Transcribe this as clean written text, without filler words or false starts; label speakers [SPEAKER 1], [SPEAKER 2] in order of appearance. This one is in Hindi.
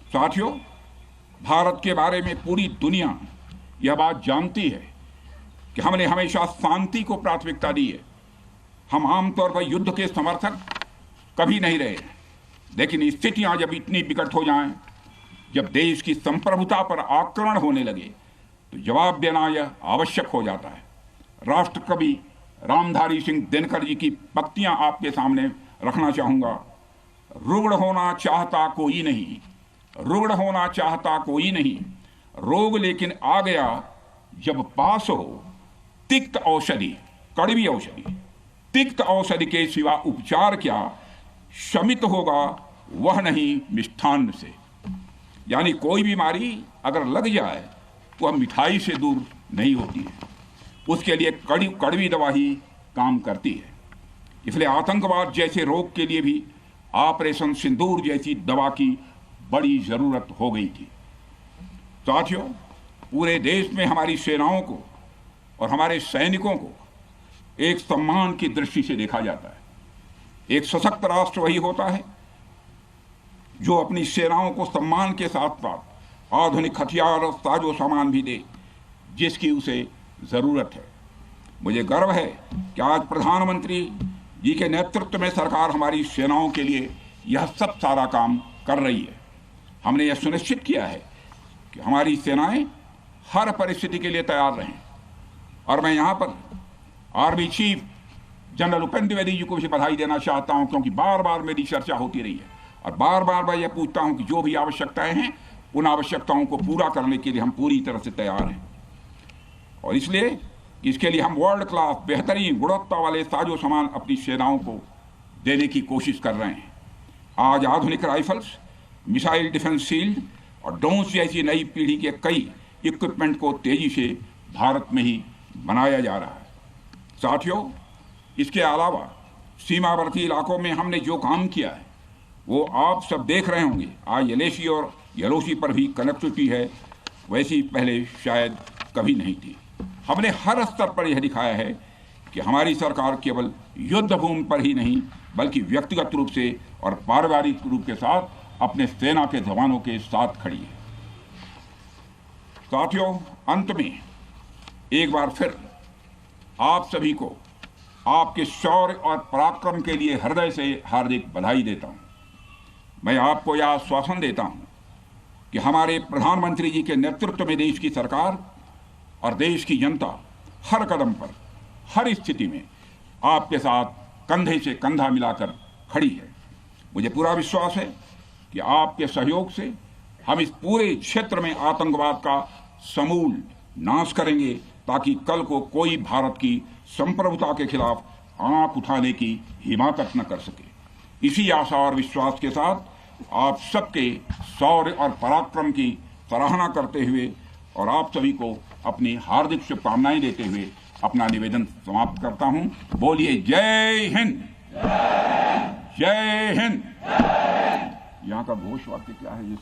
[SPEAKER 1] साथियों, भारत के बारे में पूरी दुनिया यह बात जानती है कि हमने हमेशा शांति को प्राथमिकता दी है। हम आमतौर पर युद्ध के समर्थक कभी नहीं रहे, लेकिन स्थितियां जब इतनी विकट हो जाएं, जब देश की संप्रभुता पर आक्रमण होने लगे, तो जवाब देना यह आवश्यक हो जाता है। राष्ट्र कवि रामधारी सिंह दिनकर जी की पंक्तियां आपके सामने रखना चाहूंगा। रुग्ण होना चाहता कोई नहीं, रुग्ण होना चाहता कोई नहीं, रोग लेकिन आ गया जब पास हो तिक्त औषधि, कड़वी औषधि। तिक्त औषधि के सिवा उपचार क्या, शमित होगा वह नहीं मिष्ठान्न से। यानी कोई बीमारी अगर लग जाए तो वह मिठाई से दूर नहीं होती है, उसके लिए कड़वी दवा ही काम करती है। इसलिए आतंकवाद जैसे रोग के लिए भी ऑपरेशन सिंदूर जैसी दवा की बड़ी जरूरत हो गई थी। साथियों, पूरे देश में हमारी सेनाओं को और हमारे सैनिकों को एक सम्मान की दृष्टि से देखा जाता है। एक सशक्त राष्ट्र वही होता है जो अपनी सेनाओं को सम्मान के साथ साथ आधुनिक हथियार और साजो सामान भी दे जिसकी उसे जरूरत है। मुझे गर्व है कि आज प्रधानमंत्री जी के नेतृत्व में सरकार हमारी सेनाओं के लिए यह सब सारा काम कर रही है। हमने यह सुनिश्चित किया है कि हमारी सेनाएं हर परिस्थिति के लिए तैयार रहें। और मैं यहाँ पर army chief general Upendra Dwivedi ji को भी बधाई देना चाहता हूँ, क्योंकि बार बार मेरी चर्चा होती रही है और बार बार मैं यह पूछता हूँ कि जो भी आवश्यकताएं हैं उन आवश्यकताओं को पूरा करने के लिए हम पूरी तरह से तैयार हैं। और इसलिए इसके लिए हम वर्ल्ड क्लास बेहतरीन गुणवत्ता वाले साजो सामान अपनी सेनाओं को देने की कोशिश कर रहे हैं। आज आधुनिक राइफल्स, मिसाइल डिफेंस शील्ड और ड्रोन्स जैसी नई पीढ़ी के कई इक्विपमेंट को तेजी से भारत में ही बनाया जा रहा है। साथियों, इसके अलावा सीमावर्ती इलाकों में हमने जो काम किया है वो आप सब देख रहे होंगे। आज एलएसी और एलओसी पर भी कनेक्टिविटी है, वैसी पहले शायद कभी नहीं थी। हमने हर स्तर पर यह दिखाया है कि हमारी सरकार केवल युद्ध भूमि पर ही नहीं बल्कि व्यक्तिगत रूप से और पारिवारिक रूप के साथ अपने सेना के जवानों के साथ खड़ी है। साथियों, अंत में एक बार फिर आप सभी को आपके शौर्य और पराक्रम के लिए हृदय से हार्दिक बधाई देता हूं। मैं आपको यह आश्वासन देता हूं कि हमारे प्रधानमंत्री जी के नेतृत्व में देश की सरकार और देश की जनता हर कदम पर, हर स्थिति में आपके साथ कंधे से कंधा मिलाकर खड़ी है। मुझे पूरा विश्वास है कि आपके सहयोग से हम इस पूरे क्षेत्र में आतंकवाद का समूल नाश करेंगे, ताकि कल को कोई भारत की संप्रभुता के खिलाफ आंख उठाने की हिम्मत न कर सके। इसी आशा और विश्वास के साथ आप सबके शौर्य और पराक्रम की सराहना करते हुए और आप सभी को अपनी हार्दिक शुभकामनाएं देते हुए अपना निवेदन समाप्त करता हूं। बोलिए जय हिंद, जय हिंद। यहाँ का घोष वाक्य क्या है?